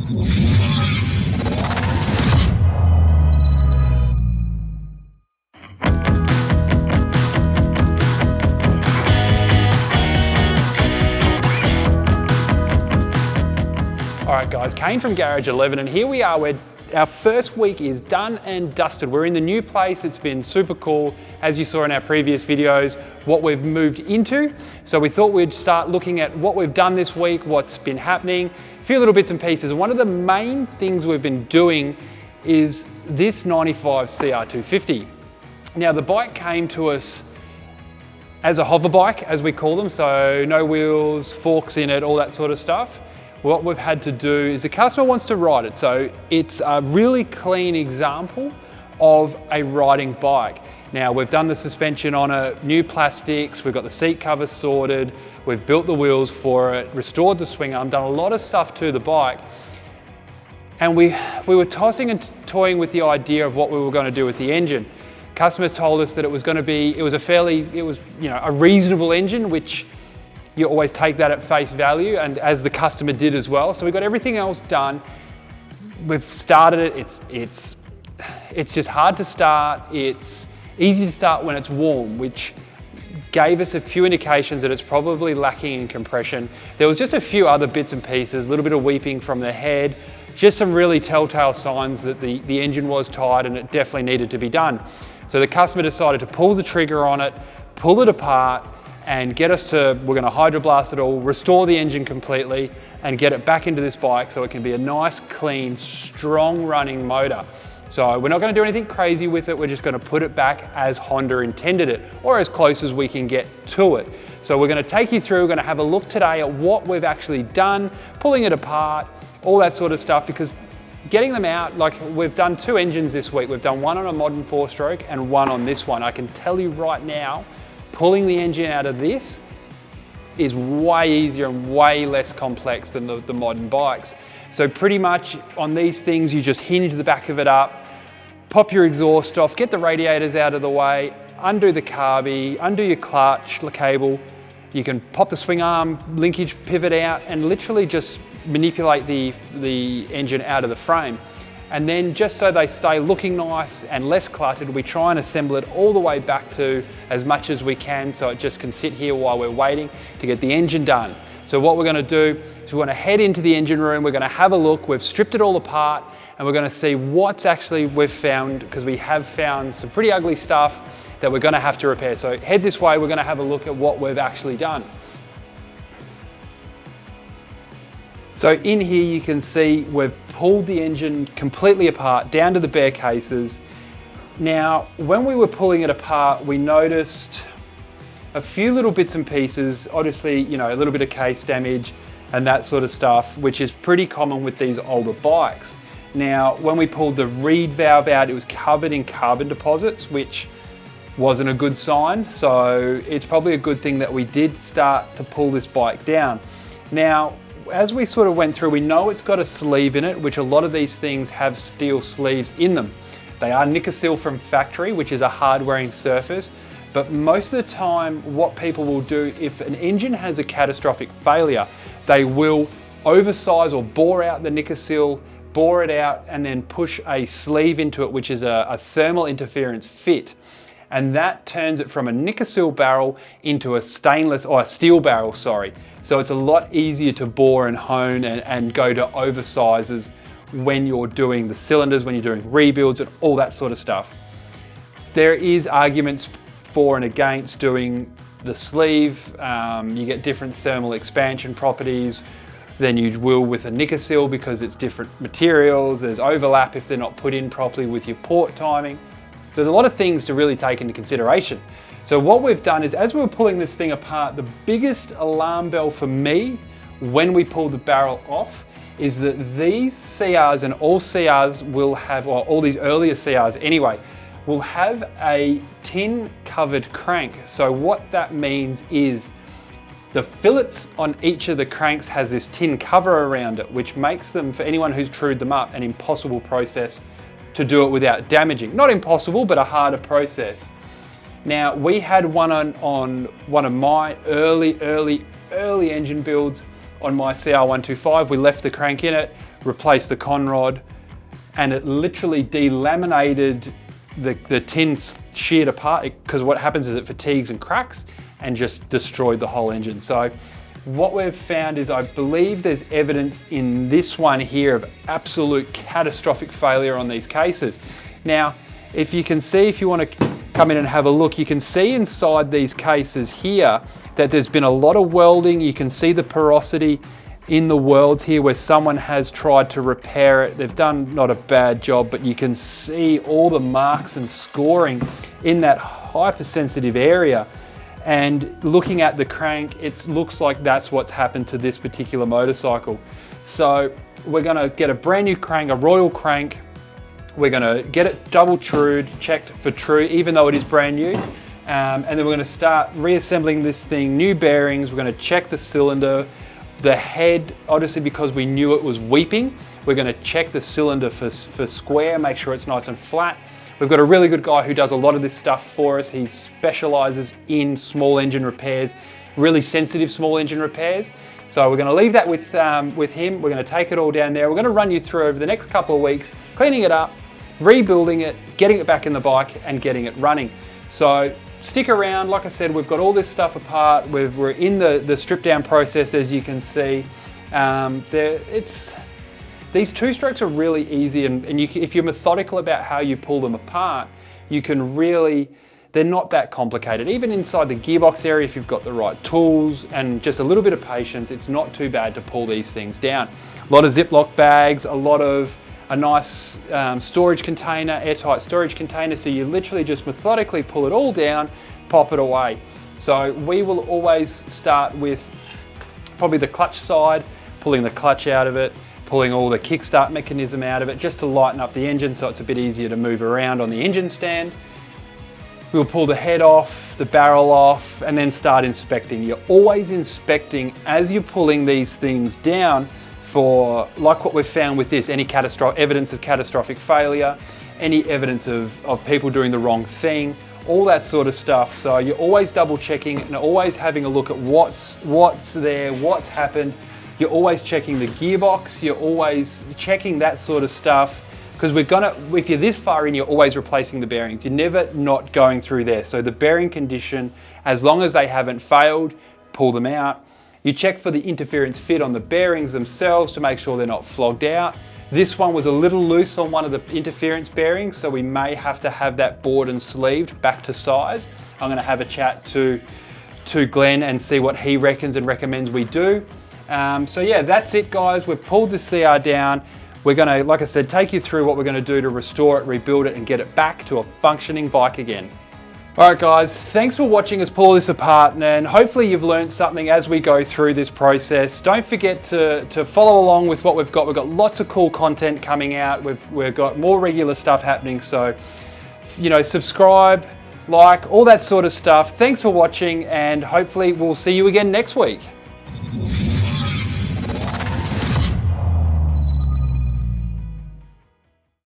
Alright guys, Kane from Garage 11, and here we are where our first week is done and dusted. We're in the new place, it's been super cool, as you saw in our previous videos, what we've moved into. So we thought we'd start looking at what we've done this week, what's been happening, a few little bits and pieces. And one of the main things we've been doing is this 95 CR250. Now the bike came to us as a hover bike, as we call them, so no wheels, forks in it, all that sort of stuff. What we've had to do is the customer wants to ride it. So it's a really clean example of a riding bike. Now we've done the suspension on it, new plastics, we've got the seat covers sorted, we've built the wheels for it, restored the swing arm, done a lot of stuff to the bike. And we were tossing and toying with the idea of what we were going to do with the engine. Customers told us that it was a reasonable engine, which you always take that at face value, and as the customer did as well. So we got everything else done. We've started it. It's just hard to start. It's easy to start when it's warm, which gave us a few indications that it's probably lacking in compression. There was just a few other bits and pieces, a little bit of weeping from the head, just some really telltale signs that the engine was tired and it definitely needed to be done. So the customer decided to pull the trigger on it, pull it apart, and get us to, we're going to hydroblast it all, restore the engine completely, and get it back into this bike so it can be a nice, clean, strong running motor. So we're not going to do anything crazy with it, we're just going to put it back as Honda intended it, or as close as we can get to it. So we're going to take you through, we're going to have a look today at what we've actually done, pulling it apart, all that sort of stuff, because getting them out, like we've done 2 engines this week. We've done one on a modern 4-stroke and one on this one. I can tell you right now, pulling the engine out of this is way easier and way less complex than the modern bikes. So pretty much on these things, you just hinge the back of it up, pop your exhaust off, get the radiators out of the way, undo the carby, undo your clutch cable. You can pop the swing arm linkage pivot out and literally just manipulate the engine out of the frame. And then just so they stay looking nice and less cluttered, we try and assemble it all the way back to as much as we can so it just can sit here while we're waiting to get the engine done. So what we're going to do is we're going to head into the engine room, we're going to have a look, we've stripped it all apart, and we're going to see what's actually we've found, because we have found some pretty ugly stuff that we're going to have to repair. So head this way, we're going to have a look at what we've actually done. So in here you can see we've pulled the engine completely apart down to the bare cases. Now, when we were pulling it apart, we noticed a few little bits and pieces, obviously, you know, a little bit of case damage and that sort of stuff, which is pretty common with these older bikes. Now, when we pulled the reed valve out, it was covered in carbon deposits, which wasn't a good sign. So it's probably a good thing that we did start to pull this bike down. Now, as we sort of went through, we know it's got a sleeve in it, which a lot of these things have steel sleeves in them. They are Nikasil from factory, which is a hard wearing surface, but most of the time what people will do, if an engine has a catastrophic failure, they will oversize or bore out the Nikasil, bore it out, and then push a sleeve into it, which is a thermal interference fit. And that turns it from a Nikasil barrel into a stainless, or a steel barrel, sorry. So it's a lot easier to bore and hone and go to oversizes when you're doing the cylinders, when you're doing rebuilds and all that sort of stuff. There is arguments for and against doing the sleeve. You get different thermal expansion properties than you will with a Nikasil because it's different materials. There's overlap if they're not put in properly with your port timing. So there's a lot of things to really take into consideration. So what we've done is, as we were pulling this thing apart, the biggest alarm bell for me when we pulled the barrel off is that these CRs, and all CRs will have, or all these earlier CRs anyway, will have a tin covered crank. So what that means is the fillets on each of the cranks has this tin cover around it, which makes them, for anyone who's trued them up, an impossible process to do it without damaging. Not impossible, but a harder process. Now, we had one on one of my early engine builds on my CR125. We left the crank in it, replaced the conrod, and it literally delaminated the tin, sheared apart, because what happens is it fatigues and cracks and just destroyed the whole engine. So what we've found is, I believe there's evidence in this one here of absolute catastrophic failure on these cases. Now, if you can see, if you want to come in and have a look, you can see inside these cases here that there's been a lot of welding. You can see the porosity in the welds here where someone has tried to repair it. They've done not a bad job, but you can see all the marks and scoring in that hypersensitive area. And looking at the crank, it looks like that's what's happened to this particular motorcycle. So we're gonna get a brand new crank, a Royal crank. We're gonna get it double trued, checked for true, even though it is brand new. And then we're gonna start reassembling this thing, new bearings. We're gonna check the cylinder, the head, obviously because we knew it was weeping. We're gonna check the cylinder for square, make sure it's nice and flat. We've got a really good guy who does a lot of this stuff for us. He specializes in small engine repairs, really sensitive small engine repairs. So we're gonna leave that with him. We're gonna take it all down there. We're gonna run you through over the next couple of weeks, cleaning it up, rebuilding it, getting it back in the bike and getting it running. So stick around. Like I said, we've got all this stuff apart. We're in the strip down process, as you can see. These two-strokes are really easy, and if you're methodical about how you pull them apart, you can really, they're not that complicated. Even inside the gearbox area, if you've got the right tools and just a little bit of patience, it's not too bad to pull these things down. A lot of Ziploc bags, a nice storage container, airtight storage container, so you literally just methodically pull it all down, pop it away. So we will always start with probably the clutch side, pulling the clutch out of it, pulling all the kickstart mechanism out of it, just to lighten up the engine so it's a bit easier to move around on the engine stand. We'll pull the head off, the barrel off, and then start inspecting. You're always inspecting as you're pulling these things down for, like what we've found with this, any evidence of catastrophic failure, any evidence of people doing the wrong thing, all that sort of stuff. So you're always double checking and always having a look at what's there, what's happened. You're always checking the gearbox, you're always checking that sort of stuff, because if you're this far in, you're always replacing the bearings. You're never not going through there. So the bearing condition, as long as they haven't failed, pull them out. You check for the interference fit on the bearings themselves to make sure they're not flogged out. This one was a little loose on one of the interference bearings, so we may have to have that bored and sleeved back to size. I'm gonna have a chat to Glenn and see what he reckons and recommends we do. So yeah, that's it guys. We've pulled the CR down. We're gonna, like I said, take you through what we're gonna do to restore it, rebuild it, and get it back to a functioning bike again. All right guys, thanks for watching us pull this apart, and hopefully you've learned something as we go through this process. Don't forget to follow along with what we've got. We've got lots of cool content coming out. We've got more regular stuff happening. So, subscribe, like, all that sort of stuff. Thanks for watching, and hopefully we'll see you again next week.